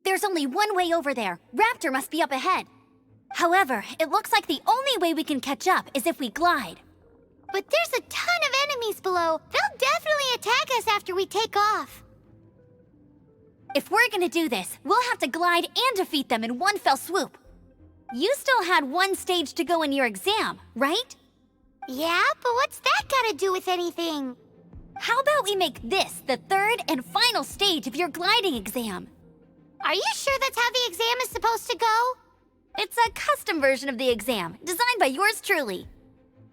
There's only one way over there. Raptor must be up ahead. However, it looks like the only way we can catch up is if we glide. But there's a ton of enemies below. They'll definitely attack us after we take off. If we're gonna do this, we'll have to glide and defeat them in one fell swoop. You still had one stage to go in your exam, right? Yeah, but what's that gotta do with anything? How about we make this the third and final stage of your gliding exam? Are you sure that's how the exam is supposed to go? It's a custom version of the exam, designed by yours truly.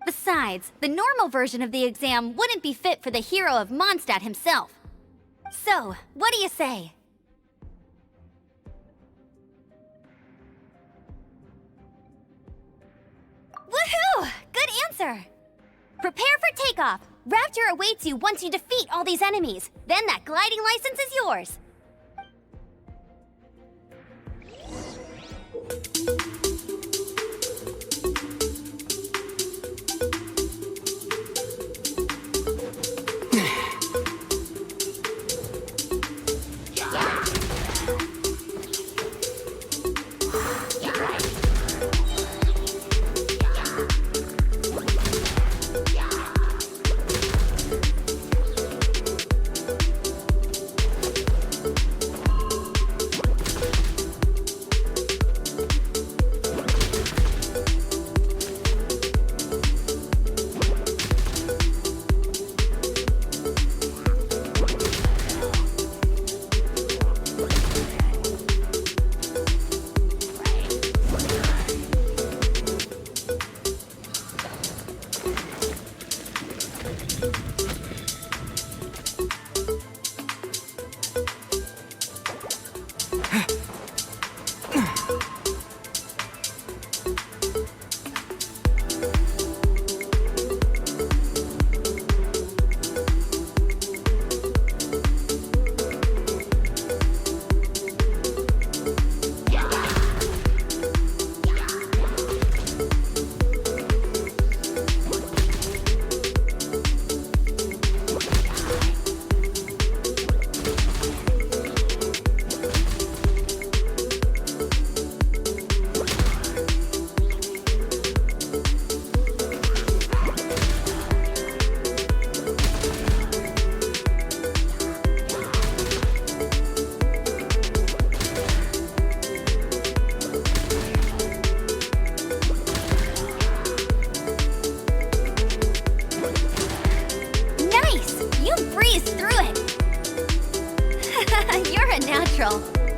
Besides, the normal version of the exam wouldn't be fit for the hero of Mondstadt himself. So, what do you say? Woohoo! Good answer! Prepare for takeoff. Raptor awaits you once you defeat all these enemies. Then that gliding license is yours.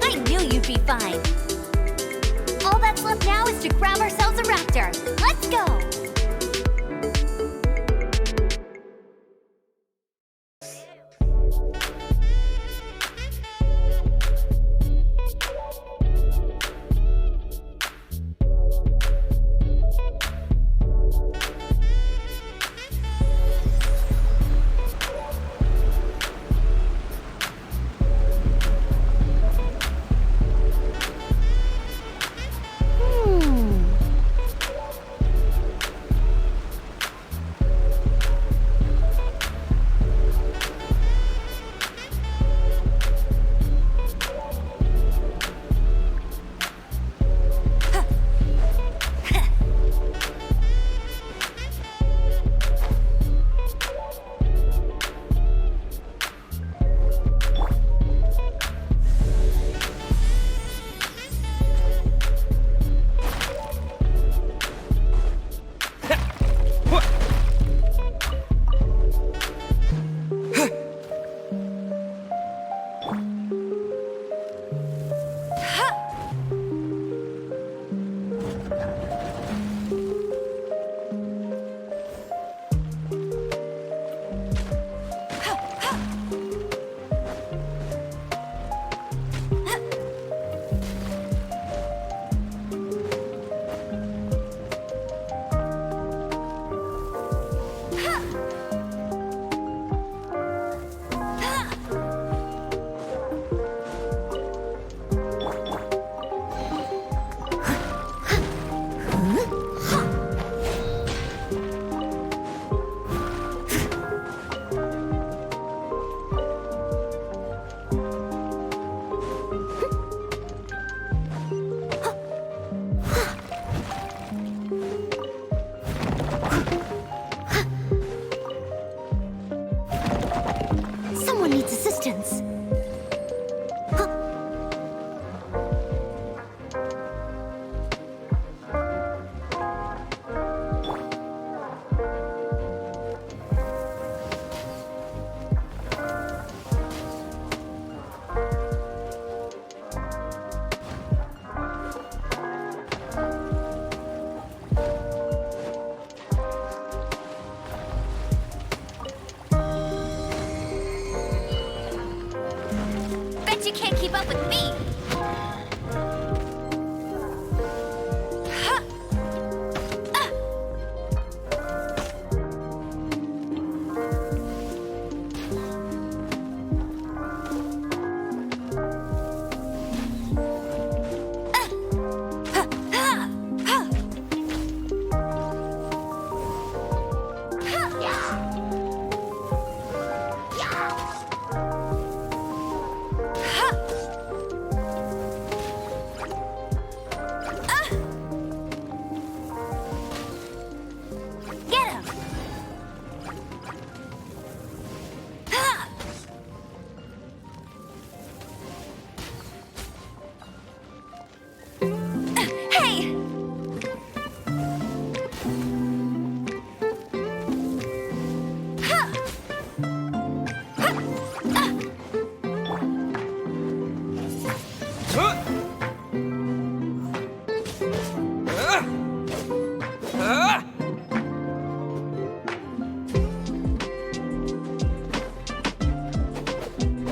I knew you'd be fine. All that's left now is to grab ourselves a raptor. Let's go!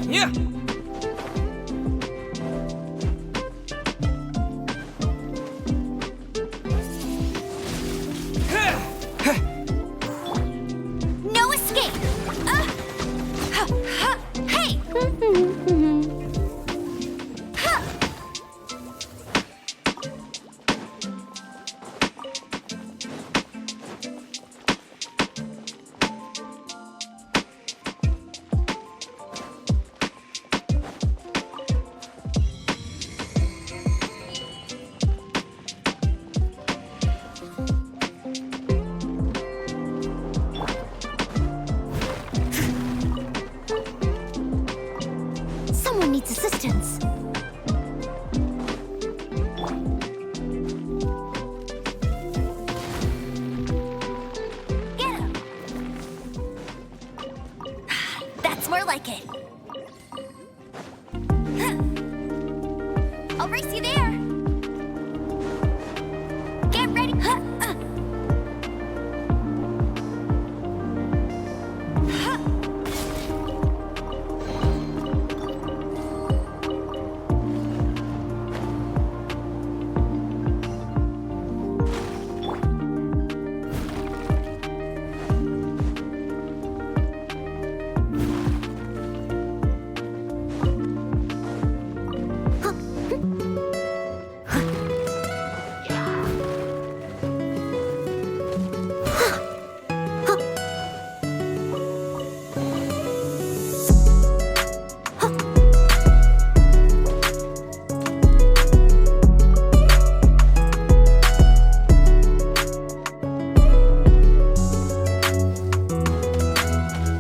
Yeah. No escape! Hey! Ha! Someone needs assistance. Get him! That's more like it. I'll race you there. Get ready.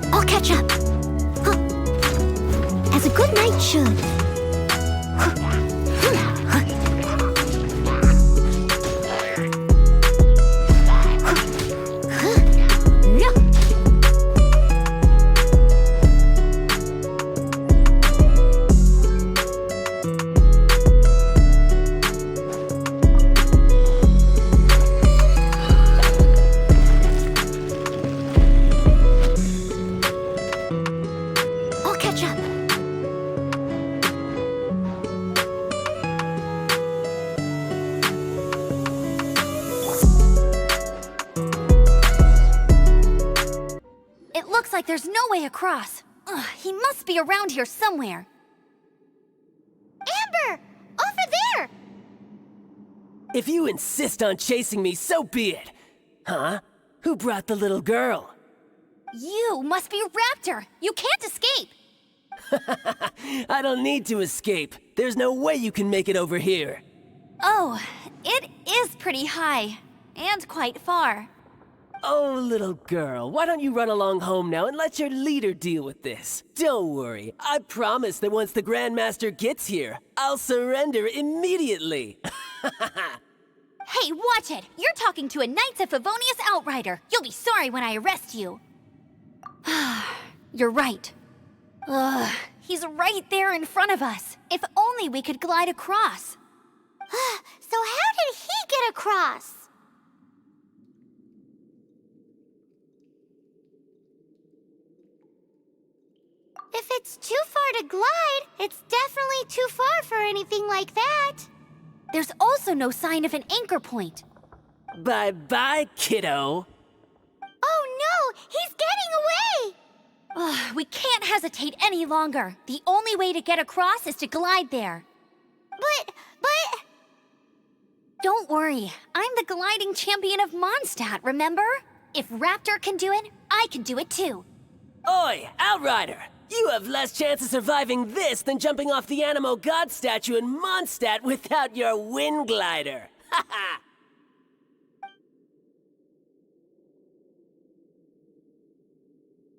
I'll catch up. As a good knight should. I'll catch up. It looks like there's no way across. Ugh, he must be around here somewhere. Amber! Over there! If you insist on chasing me, so be it. Huh? Who brought the little girl? You must be Raptor. You can't escape. I don't need to escape. There's no way you can make it over here. Oh, it is pretty high. And quite far. Oh, little girl, why don't you run along home now and let your leader deal with this? Don't worry, I promise that once the Grandmaster gets here, I'll surrender immediately. Hey, watch it! You're talking to a Knights of Favonius outrider. You'll be sorry when I arrest you. You're right. Ugh, he's right there in front of us. If only we could glide across. So how did he get across? If it's too far to glide, it's definitely too far for anything like that. There's also no sign of an anchor point. Bye-bye, kiddo. Oh no, he's getting away! Ugh, we can't hesitate any longer. The only way to get across is to glide there. But... Don't worry, I'm the gliding champion of Mondstadt, remember? If Raptor can do it, I can do it too. Oi, Outrider! You have less chance of surviving this than jumping off the Animo God statue in Mondstadt without your wind glider. Ha ha!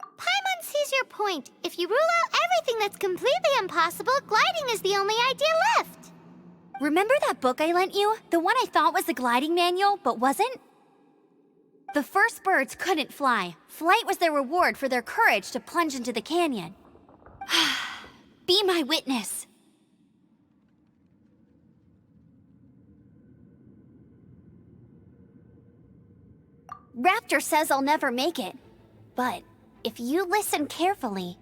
Paimon sees your point. If you rule out everything that's completely impossible, gliding is the only idea left. Remember that book I lent you? The one I thought was the gliding manual, but wasn't? The first birds couldn't fly. Flight was their reward for their courage to plunge into the canyon. Be my witness. Raptor says I'll never make it. But if you listen carefully...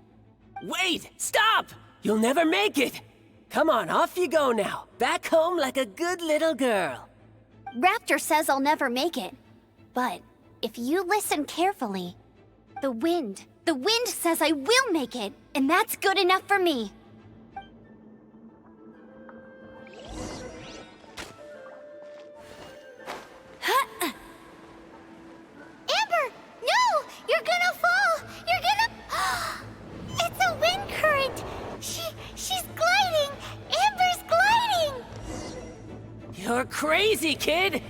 Wait! Stop! You'll never make it! Come on, off you go now. Back home like a good little girl. Raptor says I'll never make it. But if you listen carefully... The wind says I will make it, and that's good enough for me. Amber! No! You're gonna fall! You're gonna... It's a wind current! She's gliding! Amber's gliding! You're crazy, kid!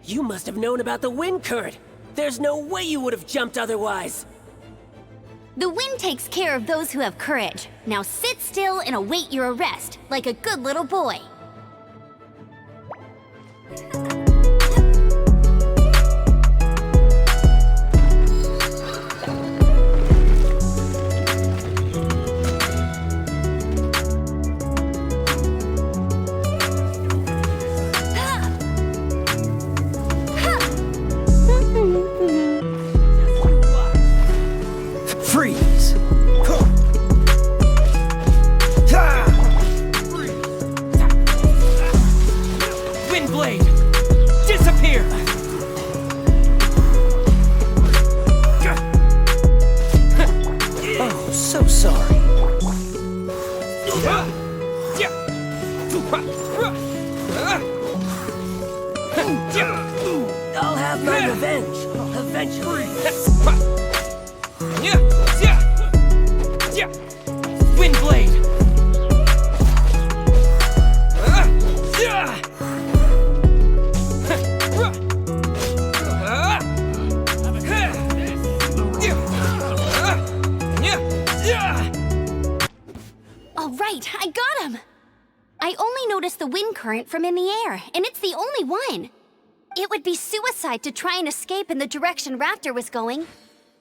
You must have known about the wind current. There's no way you would have jumped otherwise. The wind takes care of those who have courage. Now sit still and await your arrest, like a good little boy. Freeze! Wind blade! Disappear! Oh, so sorry. I'll have my revenge, eventually. Wind blade! All right, I got him! I only noticed the wind current from in the air, and it's the only one. It would be suicide to try and escape in the direction Raptor was going.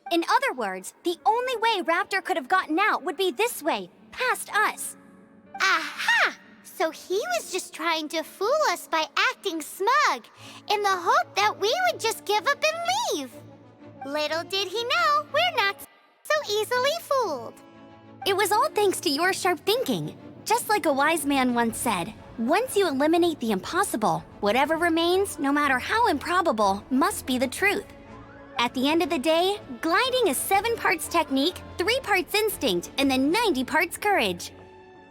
In other words, the only way Raptor could have gotten out would be this way, past us. Aha! So he was just trying to fool us by acting smug, in the hope that we would just give up and leave. Little did he know we're not so easily fooled. It was all thanks to your sharp thinking. Just like a wise man once said, once you eliminate the impossible, whatever remains, no matter how improbable, must be the truth. At the end of the day, gliding is 7 parts technique, 3 parts instinct, and then 90 parts courage.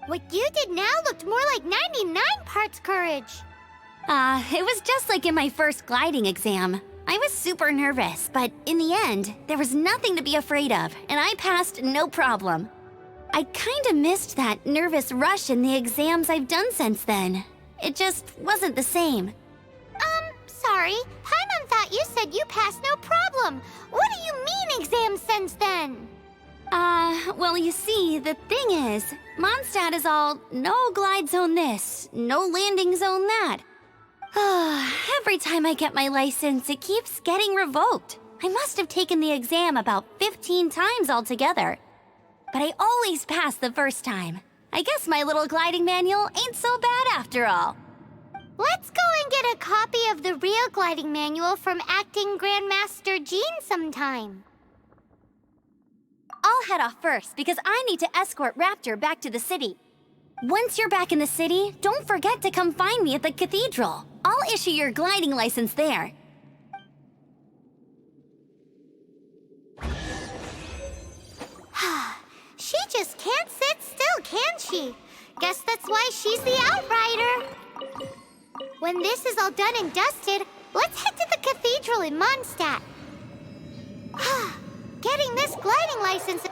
What you did now looked more like 99 parts courage. It was just like in my first gliding exam. I was super nervous, but in the end, there was nothing to be afraid of, and I passed no problem. I kinda missed that nervous rush in the exams I've done since then. It just wasn't the same. Sorry. Paimon thought you said you passed no problem. What do you mean exam since then? Well, you see, the thing is, Mondstadt is all, no glide zone this, no landing zone that. Every time I get my license, it keeps getting revoked. I must have taken the exam about 15 times altogether. But I always pass the first time. I guess my little gliding manual ain't so bad after all. Let's go and get a copy of the real gliding manual from Acting Grandmaster Jean sometime. I'll head off first because I need to escort Raptor back to the city. Once you're back in the city, don't forget to come find me at the cathedral. I'll issue your gliding license there. She just can't sit still, can she? Guess that's why she's the outrider. When this is all done and dusted, let's head to the cathedral in Mondstadt. Getting this gliding license